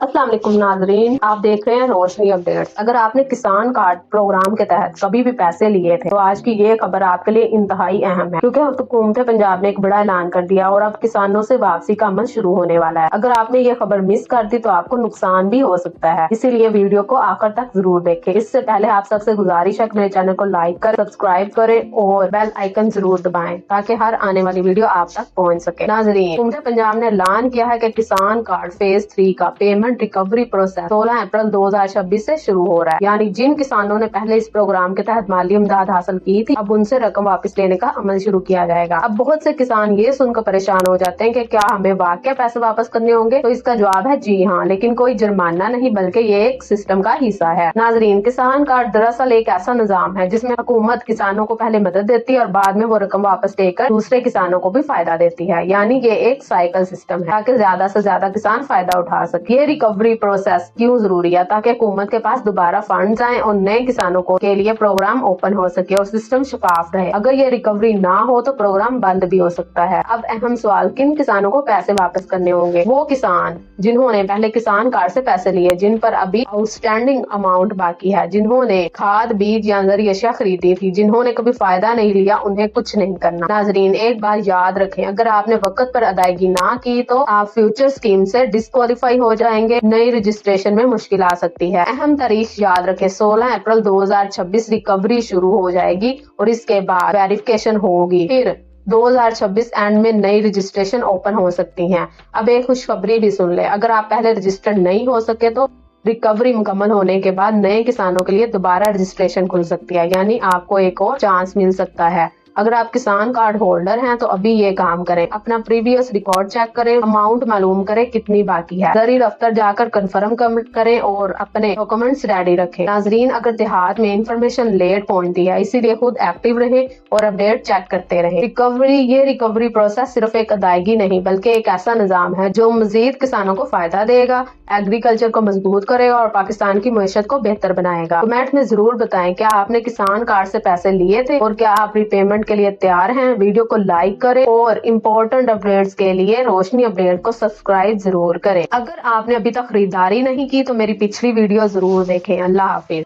अस्सलाम वालेकुम नाजरीन, आप देख रहे हैं रोशनी अपडेट्स। अगर आपने किसान कार्ड प्रोग्राम के तहत कभी भी पैसे लिए थे तो आज की ये खबर आपके लिए इंतहाई अहम है, क्योंकि हुकूमत पंजाब ने एक बड़ा ऐलान कर दिया और अब किसानों से वापसी का अमल शुरू होने वाला है। अगर आपने ये खबर मिस कर दी तो आपको नुकसान भी हो सकता है, इसीलिए वीडियो को आखिर तक जरूर देखें। इससे पहले आप सबसे गुजारिश है कि मेरे चैनल को लाइक करें, सब्सक्राइब करें और बेल आइकन जरूर दबाएं ताकि हर आने वाली वीडियो आप तक पहुँच सके। नाजरीन, हुकूमत पंजाब ने ऐलान किया है कि किसान कार्ड फेज 3 का पेमेंट रिकवरी प्रोसेस 16 अप्रैल 2026 से शुरू हो रहा है। यानी जिन किसानों ने पहले इस प्रोग्राम के तहत माली इमदाद हासिल की थी, अब उनसे रकम वापस लेने का अमल शुरू किया जाएगा। अब बहुत से किसान ये सुनकर परेशान हो जाते हैं कि क्या हमें वाकई पैसे वापस करने होंगे, तो इसका जवाब है जी हाँ, लेकिन कोई जुर्माना नहीं बल्कि ये एक सिस्टम का हिस्सा है। नाजरीन, किसान कार्ड दरअसल एक ऐसा निजाम है जिसमें हुकूमत किसानों को पहले मदद देती है और बाद में वो रकम वापस लेकर दूसरे किसानों को भी फायदा देती है। यानी ये एक साइकिल सिस्टम है ताकि ज्यादा से ज्यादा किसान फायदा उठा सके। ये रिकवरी प्रोसेस क्यों जरूरी है? ताकि हुकूमत के पास दोबारा फंड्स आए और नए किसानों को के लिए प्रोग्राम ओपन हो सके और सिस्टम शफाफ रहे। अगर ये रिकवरी ना हो तो प्रोग्राम बंद भी हो सकता है। अब अहम सवाल, किन किसानों को पैसे वापस करने होंगे? वो किसान जिन्होंने पहले किसान कार्ड से पैसे लिए, जिन पर अभी आउटस्टैंडिंग अमाउंट बाकी है, जिन्होंने खाद बीज या जरूरी अशिया खरीदी थी, जिन्होंने कभी फायदा नहीं लिया, उन्हें कुछ नहीं करना। नाजरीन, एक बार याद रखें, अगर आपने वक्त पर अदायगी ना की तो आप फ्यूचर स्कीम से डिस्क्वालीफाई हो जाएंगे। नई रजिस्ट्रेशन में मुश्किल आ सकती है। अहम तारीख याद रखें, 16 अप्रैल 2026 रिकवरी शुरू हो जाएगी और इसके बाद वेरिफिकेशन होगी। फिर 2026 एंड में नई रजिस्ट्रेशन ओपन हो सकती हैं। अब एक खुशखबरी भी सुन ले, अगर आप पहले रजिस्टर्ड नहीं हो सके तो रिकवरी मुकम्मल होने के बाद नए किसानों के लिए दोबारा रजिस्ट्रेशन खुल सकती है, यानी आपको एक और चांस मिल सकता है। अगर आप किसान कार्ड होल्डर हैं तो अभी ये काम करें, अपना प्रीवियस रिकॉर्ड चेक करें, अमाउंट मालूम करें कितनी बाकी है, जरी दफ्तर जाकर कंफर्म करें और अपने डॉक्यूमेंट्स रेडी रखें। नाजरीन, अगर देहात में इंफॉर्मेशन लेट पहुंचती है, इसीलिए खुद एक्टिव रहें और अपडेट चेक करते रहें। ये रिकवरी प्रोसेस सिर्फ एक अदायगी नहीं बल्कि एक ऐसा निजाम है जो मजीद किसानों को फायदा देगा, एग्रीकल्चर को मजबूत करेगा और पाकिस्तान की मईशत को बेहतर बनाएगा। कमेंट में जरूर बताएं, क्या आपने किसान कार्ड से पैसे लिए थे और क्या आप रीपेमेंट के लिए तैयार हैं? वीडियो को लाइक करें और इम्पोर्टेंट अपडेट्स के लिए रोशनी अपडेट को सब्सक्राइब जरूर करें। अगर आपने अभी तक खरीदारी नहीं की तो मेरी पिछली वीडियो जरूर देखें। अल्लाह हाफिज।